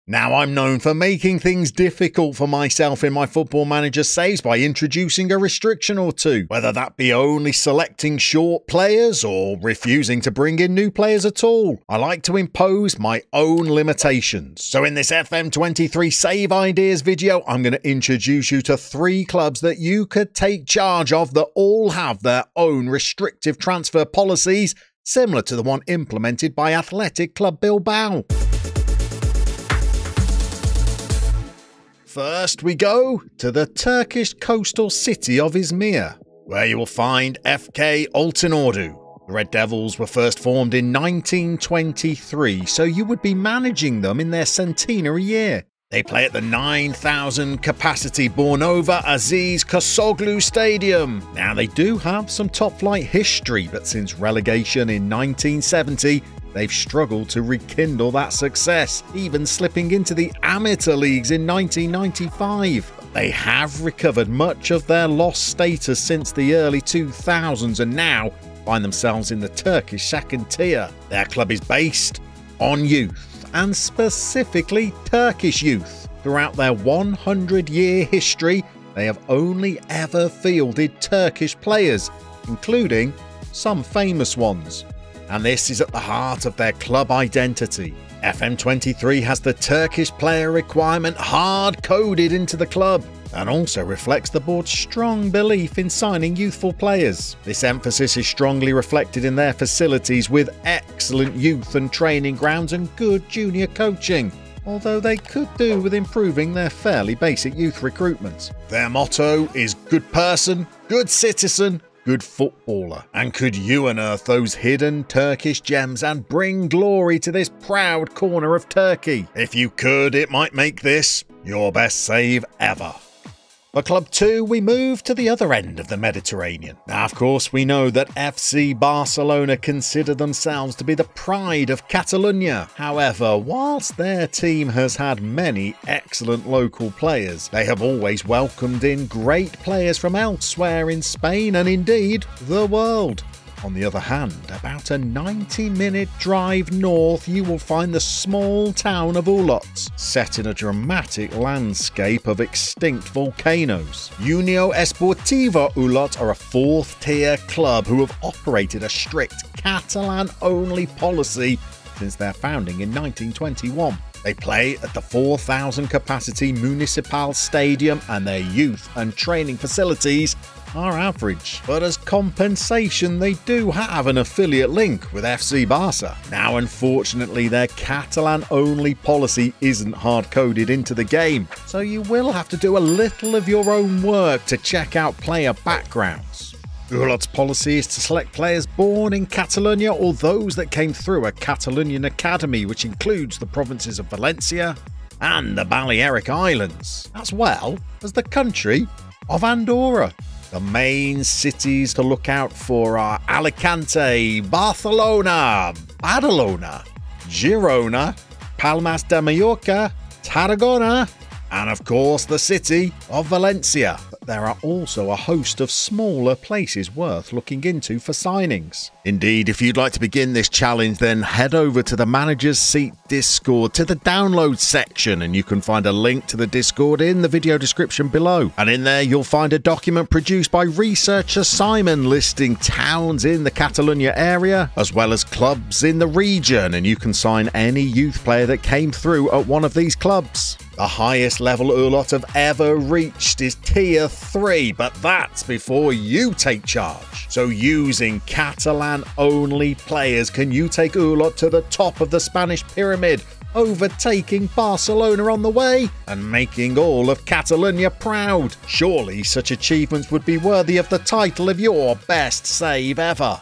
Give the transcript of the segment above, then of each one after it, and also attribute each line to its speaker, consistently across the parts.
Speaker 1: Now, I'm known for making things difficult for myself in my Football Manager saves by introducing a restriction or two, whether that be only selecting short players or refusing to bring in new players at all. I like to impose my own limitations. So in this FM23 Save Ideas video, I'm going to introduce you to 3 clubs that you could take charge of that all have their own restrictive transfer policies, similar to the one implemented by Athletic Club Bilbao. First, we go to the Turkish coastal city of Izmir, where you will find FK Altınordu. The Red Devils were first formed in 1923, so you would be managing them in their centenary year. They play at the 9,000 capacity Bornova Aziz Kosoglu Stadium. Now, they do have some top-flight history, but since relegation in 1970, they've struggled to rekindle that success, even slipping into the amateur leagues in 1995. They have recovered much of their lost status since the early 2000s and now find themselves in the Turkish second tier. Their club is based on youth, and specifically Turkish youth. Throughout their 100-year history, they have only ever fielded Turkish players, including some famous ones. And this is at the heart of their club identity. FM23 has the Turkish player requirement hard-coded into the club, and also reflects the board's strong belief in signing youthful players. This emphasis is strongly reflected in their facilities with excellent youth and training grounds and good junior coaching, although they could do with improving their fairly basic youth recruitment. Their motto is good person, good citizen, good footballer. And could you unearth those hidden Turkish gems and bring glory to this proud corner of Turkey? If you could, it might make this your best save ever. For Club 2, we move to the other end of the Mediterranean. Now, of course, we know that FC Barcelona consider themselves to be the pride of Catalonia. However, whilst their team has had many excellent local players, they have always welcomed in great players from elsewhere in Spain and indeed the world. On the other hand, about a 90-minute drive north, you will find the small town of Ulot, set in a dramatic landscape of extinct volcanoes. Unió Esportiva Ulot are a 4th-tier club who have operated a strict Catalan-only policy since their founding in 1921. They play at the 4,000-capacity Municipal Stadium, and their youth and training facilities are average. But as compensation, they do have an affiliate link with FC Barca. Now, unfortunately, their Catalan-only policy isn't hard-coded into the game, so you will have to do a little of your own work to check out player backgrounds. Ulot's policy is to select players born in Catalonia or those that came through a Catalonian academy, which includes the provinces of Valencia and the Balearic Islands, as well as the country of Andorra. The main cities to look out for are Alicante, Barcelona, Badalona, Girona, Palmas de Mallorca, Tarragona, and of course the city of Valencia. But there are also a host of smaller places worth looking into for signings. Indeed, if you'd like to begin this challenge, then head over to the Manager's Seat Discord to the download section, and you can find a link to the Discord in the video description below. And in there you'll find a document produced by researcher Simon listing towns in the Catalonia area as well as clubs in the region, and you can sign any youth player that came through at one of these clubs. The highest level Ulot have ever reached is Tier 3, but that's before you take charge. So using Catalan-only players, can you take Ulot to the top of the Spanish pyramid, overtaking Barcelona on the way and making all of Catalonia proud? Surely such achievements would be worthy of the title of your best save ever.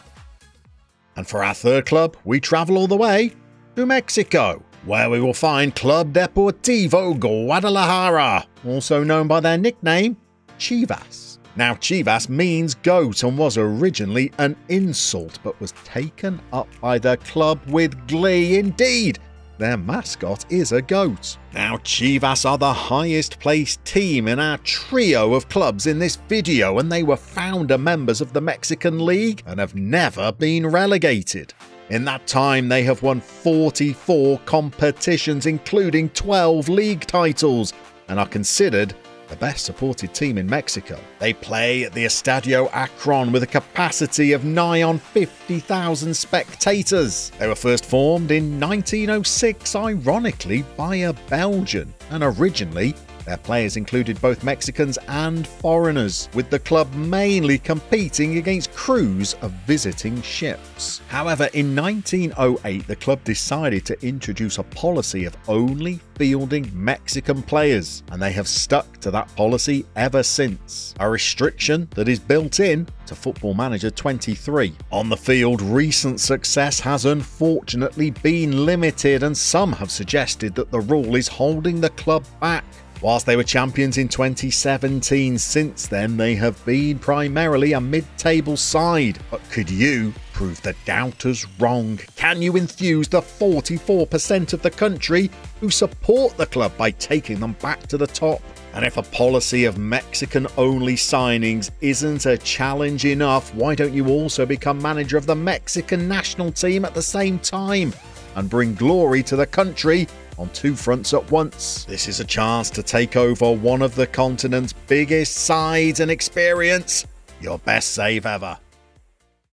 Speaker 1: And for our third club, we travel all the way to Mexico, where we will find Club Deportivo Guadalajara, also known by their nickname Chivas. Now, Chivas means goat and was originally an insult, but was taken up by the club with glee. Indeed, their mascot is a goat. Now, Chivas are the highest placed team in our trio of clubs in this video, and they were founder members of the Mexican League and have never been relegated. In that time, they have won 44 competitions, including 12 league titles, and are considered the best supported team in Mexico. They play at the Estadio Akron with a capacity of nigh on 50,000 spectators. They were first formed in 1906, ironically, by a Belgian, and originally their players included both Mexicans and foreigners, with the club mainly competing against crews of visiting ships. However, in 1908, the club decided to introduce a policy of only fielding Mexican players, and they have stuck to that policy ever since, a restriction that is built in to Football Manager 23. On the field, recent success has unfortunately been limited, and some have suggested that the rule is holding the club back. Whilst they were champions in 2017, since then they have been primarily a mid-table side. But could you prove the doubters wrong? Can you enthuse the 44% of the country who support the club by taking them back to the top? And if a policy of Mexican-only signings isn't a challenge enough, why don't you also become manager of the Mexican national team at the same time and bring glory to the country on two fronts at once? This is a chance to take over one of the continent's biggest sides and experience your best save ever.